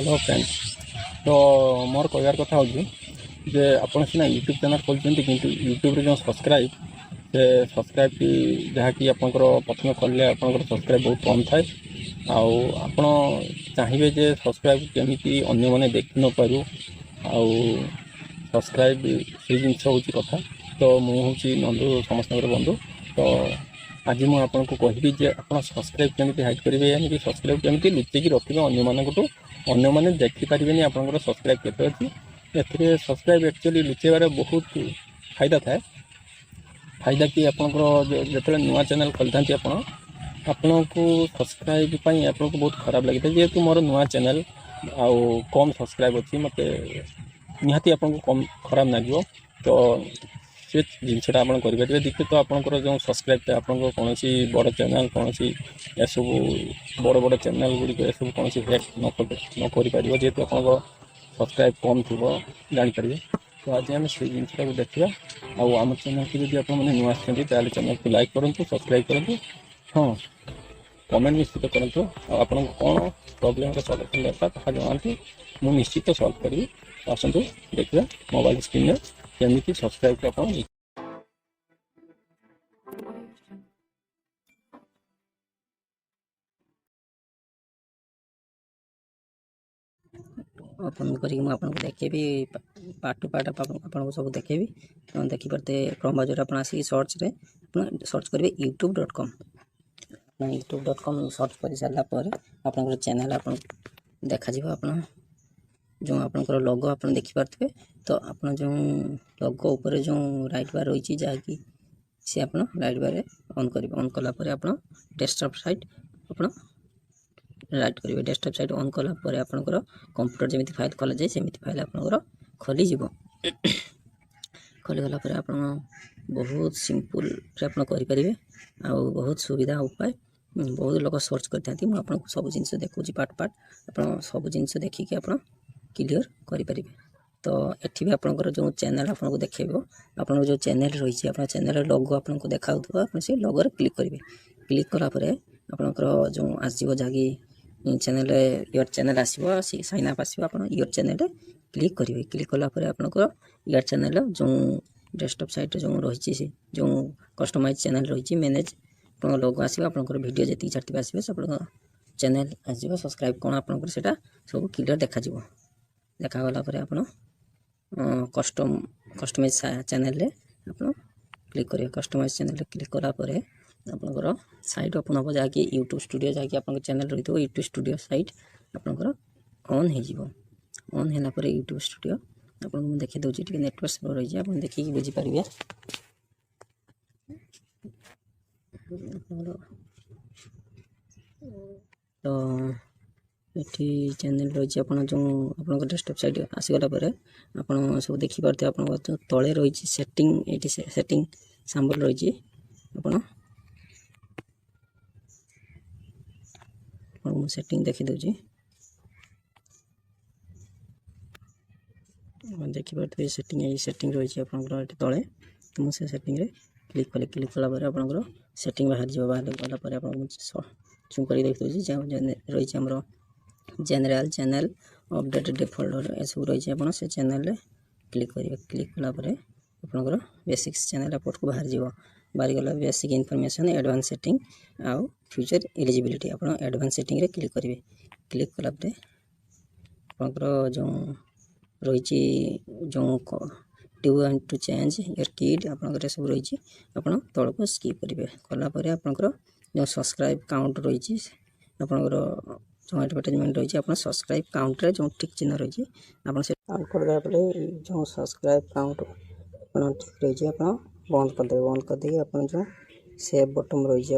Hello friends. तो मोर कहबार कथा हो जे आपन सीना यूट्यूब चैनल खोलते कि यूट्यूब जो सब्सक्राइब से सब्सक्राइब की जहाँकि आपंकर प्रथम खोलिले आपंकर सब्सक्राइब बहुत कम थाए आपण चाहिए जे सब्सक्राइब केमी अन्य मैंने देखी न पारू आउ सब्सक्राइब से जिनस हूँ कथा। तो मुझे नंदू समस्त बंधु। तो आज मुझे आपको कहबी जे आप सब्सक्राइब केमी हाइड करेंगे यानी सब्सक्राइब केमी लुचेकी रखिए अन्य मानक अन्य मैंने देखिपारे आपंकर सब्सक्राइब केते अच्छी ए सब्सक्राइब एक्चुअली लुचेबार बहुत फायदा थाए। फायदा कि आपंकर जो नुआ चैनल खोली था आपण को सब्सक्राइब आपको बहुत खराब लगी था जेहेतु मोर नुआ चैनल आउ कम सब्सक्राइब अच्छी मत निहाती आपको कम खराब लगे। तो से जिनसा आप करेंगे देखिए तो आपंकर जो सब्सक्राइब आपको कौन बड़ चैनल कौन सब बड़ बड़ चैनल गुड़िक सब कौन हैक न कर जेहेतु आप सब्सक्राइब कम थी जापर। तो आज आम से जिनसा देखा आम चैनल की जब आप नुआ चैनल को लाइक करूँ सब्सक्राइब करूँ। हाँ कमेंट निश्चित करूँ आप कौन प्रोब्लेम सल्यूशन दरकार जनातु मुझे निश्चित सल्व करी। आसतु देखिए मोबाइल स्क्रीन में केमी सब्सक्राइब को आप ओपन करी देखेबी पार्ट टू पार्ट आपको सब देखेबी। देखिपारे क्रोम ब्राउजर आप सर्च रे सर्च करेंगे youtube.com। youtube.com सर्च कर सारापर आप चैनल आप देखा आप जो आपंकर लोगो आप देखिपे। तो आप जो लोगो उपर जो राइट बार रही जहाँकि सी आप राइट बार ऑन करेंगे। ऑन कलापर आप डेस्कटॉप साइट आप राइट करेंगे। डेस्कटॉप साइट ऑन कलापर आपंकर कंप्यूटर जमी फाइल खोल जाए सेमती फाइल आपंकर खोली खोलीगला आप बहुत सिंपल आप करेंगे आ बहुत सुविधा उपाय बहुत लोग सर्च करते मुझे सब जिन देखूँ पार्ट पार्ट आप सब जिन देखिए आप क्लियर करेंगे। तो ये भी आपंकर जो चैनल आपको देखेब आप जो चैनल रही है चैनल लोगो आपको देखा आप से लोगो क्लिक करेंगे। क्लिक कलापर आपंकर जो आसो जहाँकि चैनल योर चैनल आसो साइन अप आसो आप योर चैनल क्लिक करेंगे। क्लिक कलापर आपंकर योर चैनल जो डेस्कटॉप साइट जो रही जो कस्टमाइज चैनल रही मैनेज आप लोगो आसो आपंकर वीडियो जी छाड़े आसो सब चैनल आसो सब्सक्राइब कौन आपंकर से सब क्लियर देखा देखागला आप कस्टमाइज चैनल रे आप क्लिक करेंगे। कस्टमाइज चैनल क्लिक कलापर आपंकर साइट ओपन हम जहाँकि यूट्यूब स्टूडियो जहाँकि आप चैनल रही है यूट्यूब स्टूडियो साइट आपंकर ऑन हो होनापर यूट्यूब स्टूडियो आपको देखी दूसरी टी नेटवर्क स्लो रही है आप देखिए बुझीपारे। तो ये चैनल रही आप जो आप डेस्कटॉप साइट आसीगला आप सब देखिपे आप जो तले रही सेटिंग ये सेटिंग साम्बल रही आप सेटिंग देखीदे देखिपे सेटिंग रही है आप तले। तो मुझे सेटिंग रे क्लिक कले क्लिक कलापर आप सेटिंग बाहर जाए बाहर गलापर आप जूम कर देखिए रही आमर जनरल चैनल अपडेट डिफॉल्ट ये सब रही है आप चैनल क्लिक करेंगे। क्लिक कलापर आपंकर बेसिक्स चैनल रिपोर्ट को बाहर जाव बाहर गला बेसिक इनफॉरमेशन एडवांस सेटिंग आउ फ्यूचर एलिजिबिलिटी आप एडवांस सेटिंग रे क्लिक करेंगे। क्लिक कलापर आपंकर जो रही जो do want to change your किड आपंकर सब रही आप तल को स्किप करेंगे। कलापर आपंकर जो सब्सक्राइब काउंट रही आपंकर जो एडवर्टाइजमेंट रही है सब्सक्राइब काउंट रे जो टिक चिन्ह रही आप काउंट करदेला जो सब्सक्राइब काउंट ठीक रही आप बंद करदे। बंद करदे आप जो सेव बटन रही है